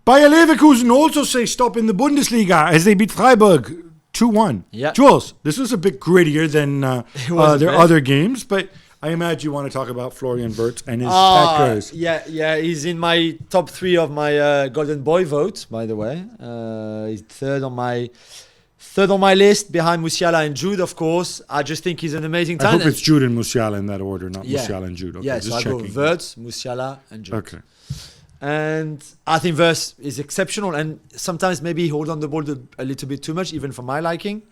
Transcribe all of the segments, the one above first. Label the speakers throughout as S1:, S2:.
S1: Bayer Leverkusen also say stop in the Bundesliga as they beat Freiburg 2-1.
S2: Yeah.
S1: Jules, this was a bit grittier than their other games, but I imagine you want to talk about Florian Wirtz and his tackers.
S2: Yeah, he's in my top 3 of my Golden Boy vote, by the way. He's third on my list, behind Musiala and Jude, of course. I just think he's an amazing talent.
S1: I hope it's Jude and Musiala in that order, not Musiala and Jude. Okay,
S2: yeah, so I go Wirtz, Musiala and Jude.
S1: Okay.
S2: And I think Wirtz is exceptional, and sometimes maybe he holds on the ball a little bit too much, even for my liking.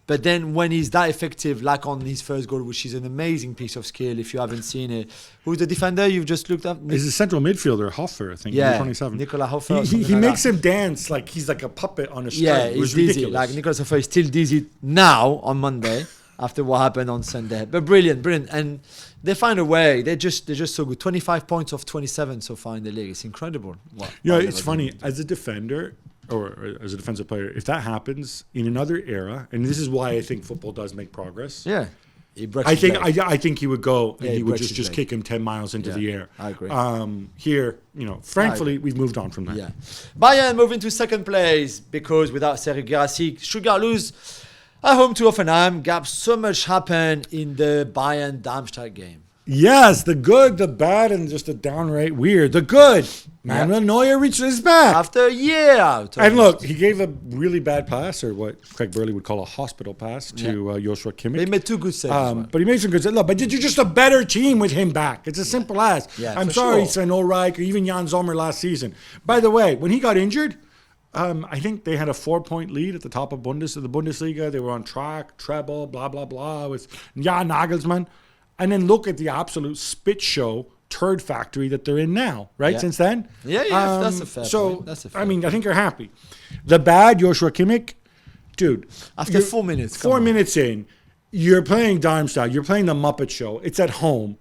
S2: But then when he's that effective, like on his first goal, which is an amazing piece of skill, if you haven't seen it. Who's the defender you've just looked up?
S1: He's a central midfielder, Hofer, I think,
S2: yeah,
S1: 27.
S2: Nicola Hofer.
S1: He makes him dance like he's like a puppet on a string.
S2: Yeah, he's dizzy.
S1: Ridiculous.
S2: Like Nicola Hofer is still dizzy now on Monday after what happened on Sunday. But brilliant. And they find a way. They're just so good. 25 points off 27 so far in the league. It's incredible.
S1: It's funny. As a defender, or as a defensive player, if that happens in another era, and this is why I think football does make progress.
S2: Yeah,
S1: I think he would go and he would just kick him 10 miles into the air.
S2: I agree.
S1: Here, thankfully we've moved on from that.
S2: Yeah, Bayern moving to second place because without Sergei Guirassy, Stuttgart lose at home to Hoffenheim. Gab, so much happened in the Bayern Darmstadt game.
S1: Yes, the good, the bad, and just the downright weird. The good. Manuel Neuer reached his back.
S2: After a year out.
S1: And look, he gave a really bad pass, or what Craig Burley would call a hospital pass, to Joshua Kimmich.
S2: They made 2 good saves.
S1: But he made some good saves. Look, but you're just a better team with him back. It's as simple as.
S2: Yeah,
S1: I'm sorry, Sven Ulreich, or even Jan Sommer last season. By the way, when he got injured, I think they had a 4-point lead at the top of the Bundesliga. They were on track, treble, blah, blah, blah, with Jan Nagelsmann. And then look at the absolute spit show, turd factory that they're in now, right?
S2: Yeah.
S1: Since then?
S2: Yeah, that's a fair point. That's a fair
S1: I think you're happy. The bad, Joshua Kimmich, dude.
S2: After 4 minutes.
S1: 4 minutes in, you're playing Darmstadt. You're playing the Muppet Show. It's at home.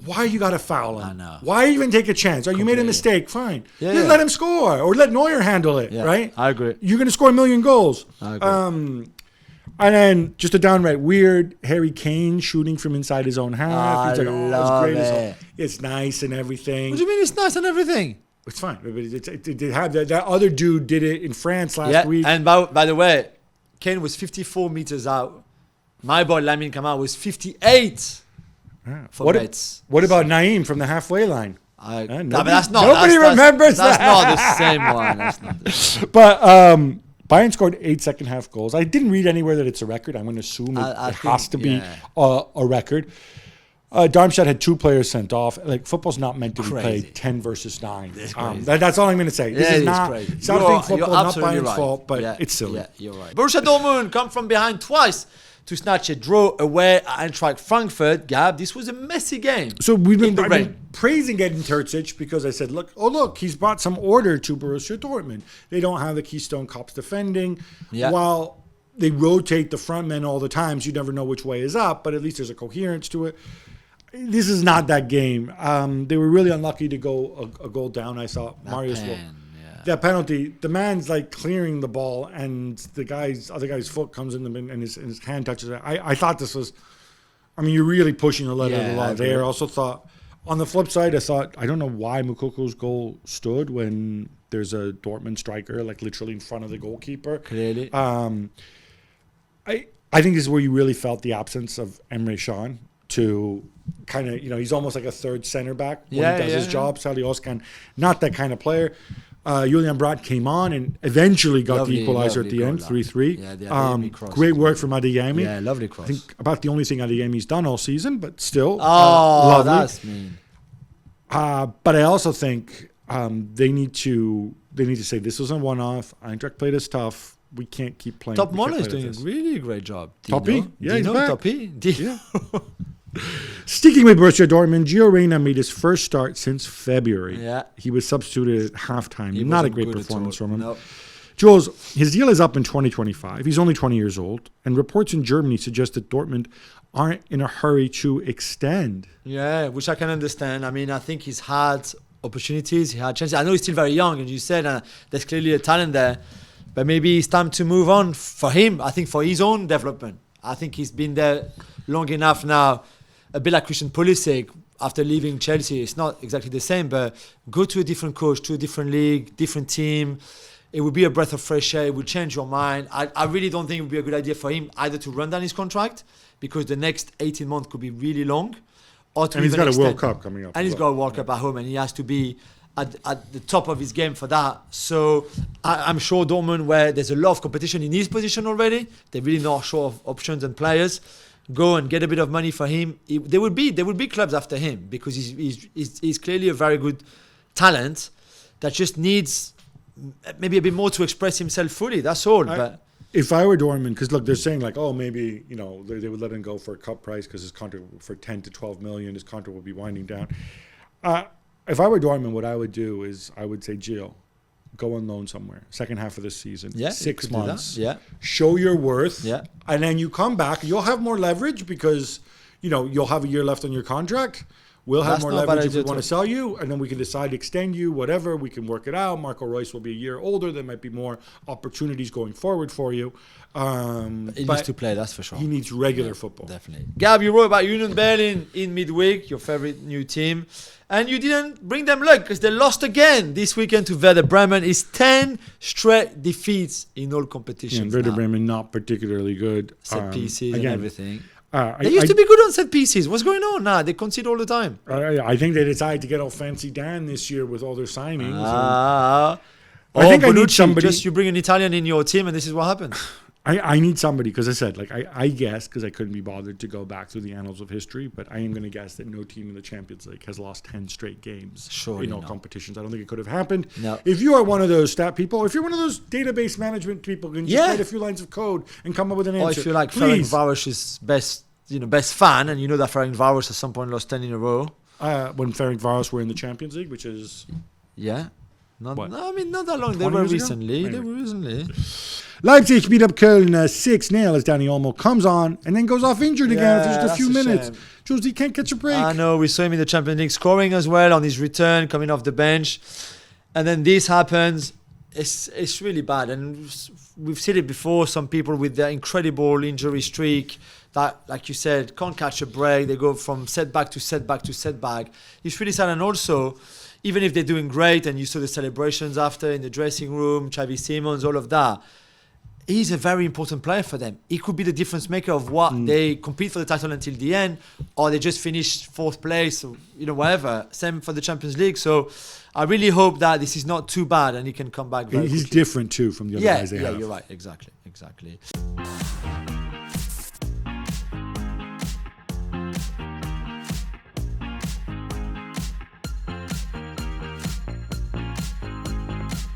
S1: Why you got to foul him?
S2: I know.
S1: Why even take a chance? You made a mistake. Fine.
S2: Yeah,
S1: Just let him score or let Neuer handle it, right?
S2: I agree.
S1: You're going to score 1 million goals.
S2: I agree.
S1: And then just a downright weird Harry Kane shooting from inside his own half. He's like,
S2: love
S1: it's great.
S2: it.
S1: It's nice and everything.
S2: What do you mean it's nice and everything?
S1: It's fine. They have that other dude did it in France last week.
S2: And by the way, Kane was 54 meters out. My boy Lamine Camara was 58 for Mets.
S1: What about Naeem from the halfway line?
S2: Nobody
S1: remembers that.
S2: That's not the same one. That's not the same.
S1: But Bayern scored 8 second-half goals. I didn't read anywhere that it's a record. I'm going to assume it has to be a record. Darmstadt had 2 players sent off. Like, football's not meant to be played 10 versus 9. That's all I'm going to say. This is not something football, not Bayern's fault, but it's silly.
S2: Yeah, you're right. Borussia Dortmund come from behind twice to snatch a draw away at Eintracht Frankfurt. Gab, this was a messy game.
S1: So I've been praising Edin Terzic because I said, look, he's brought some order to Borussia Dortmund. They don't have the Keystone Cops defending. Yeah. While they rotate the front men all the time, so you never know which way is up, but at least there's a coherence to it. This is not that game. They were really unlucky to go a goal down. I thought Marius that penalty, the man's like clearing the ball and the other guy's foot comes in and his hand touches it. I thought this was, you're really pushing the letter of the law there. I also thought, on the flip side, I don't know why Mukoko's goal stood when there's a Dortmund striker like literally in front of the goalkeeper.
S2: Clearly.
S1: I think this is where you really felt the absence of Emre Can to kind of, he's almost like a third center back when he does his job. Sally Oskan, not that kind of player. Julian Brandt came on and eventually got the equalizer at the end, 3-3.
S2: Yeah,
S1: great work from Adeyemi.
S2: Yeah, lovely cross.
S1: I think about the only thing Adeyemi's done all season, but still
S2: lovely. That's mean.
S1: But I also think they need to say this was a one-off. Eintracht played us tough. We can't keep playing.
S2: Top Moller is doing a really great job.
S1: Toppy? Yeah, he's back.
S2: Toppy?
S1: Yeah. Sticking with Borussia Dortmund, Gio Reyna made his first start since February.
S2: Yeah.
S1: He was substituted at halftime. Not a great performance from him.
S2: Nope.
S1: Jules, his deal is up in 2025. He's only 20 years old. And reports in Germany suggest that Dortmund aren't in a hurry to extend.
S2: Yeah, which I can understand. I think he's had opportunities. He had chances. I know he's still very young, and you said there's clearly a talent there. But maybe it's time to move on for him. I think for his own development. I think he's been there long enough now. A bit like Christian Pulisic. after leaving Chelsea, it's not exactly the same, but go to a different coach, to a different league, different team. It would be a breath of fresh air. It would change your mind. I really don't think it would be a good idea for him either to run down his contract, because the next 18 months could be really long. Or to
S1: and he's got
S2: extend.
S1: a World Cup coming up.
S2: And he's got a World Cup at home, and he has to be at the top of his game for that. So I'm sure Dortmund, where there's a lot of competition in his position already, they're really not short of options and players. Go and get a bit of money for him. There would be clubs after him, because he's clearly a very good talent that just needs maybe a bit more to express himself fully. That's all. But
S1: if I were Dortmund, because look, they're saying like, oh, maybe they would let him go for a cup price because his contract for 10 to 12 million, his contract will be winding down. If I were Dortmund, what I would do is I would say, Gio, go on loan somewhere. Second half of this season.
S2: Yeah,
S1: 6 months.
S2: Yeah.
S1: Show your worth.
S2: Yeah.
S1: And then you come back. You'll have more leverage because, you'll have a year left on your contract. We'll have more leverage if we want to sell you. And then we can decide to extend you, whatever. We can work it out. Marco Reus will be a year older. There might be more opportunities going forward for you.
S2: He needs to play, that's for sure.
S1: He needs regular football.
S2: Definitely. Gab, you wrote about Union Berlin in midweek, your favorite new team. And you didn't bring them luck because they lost again this weekend to Werder Bremen. It's 10 straight defeats in all competitions.
S1: Werder Bremen not particularly good.
S2: Set pieces and everything.
S1: They
S2: used to be good on set pieces. What's going on now? They concede all the time.
S1: I think they decided to get all fancy Dan this year with all their signings.
S2: I think I need somebody. You bring an Italian in your team and this is what happens.
S1: I need somebody because I said, I guess, because I couldn't be bothered to go back through the annals of history, but I am going to guess that no team in the Champions League has lost 10 straight games in all competitions. I don't think it could have happened.
S2: No.
S1: If you are one of those stat people, if you're one of those database management people, can just write a few lines of code and come up with an answer.
S2: Or if you're like Ferencvaros's best fan, and you know that Ferencvaros at some point lost 10 in a row.
S1: When Ferencvaros were in the Champions League, which is...
S2: Yeah. Not that long. They were recently.
S1: Leipzig beat up Köln 6-0 as Dani Olmo comes on and then goes off injured again after just a few minutes. Josie can't catch a break.
S2: I know. We saw him in the Champions League scoring as well on his return, coming off the bench. And then this happens. It's really bad. And we've seen it before. Some people with their incredible injury streak that, like you said, can't catch a break. They go from setback to setback to setback. It's really sad. And also, even if they're doing great and you saw the celebrations after in the dressing room, Xavi Simons, all of that, he's a very important player for them. He could be the difference maker of what they compete for the title until the end, or they just finish fourth place, or, whatever. Same for the Champions League. So I really hope that this is not too bad and he can come back very quickly.
S1: Different too from the other guys they have.
S2: Yeah, you're right. Exactly.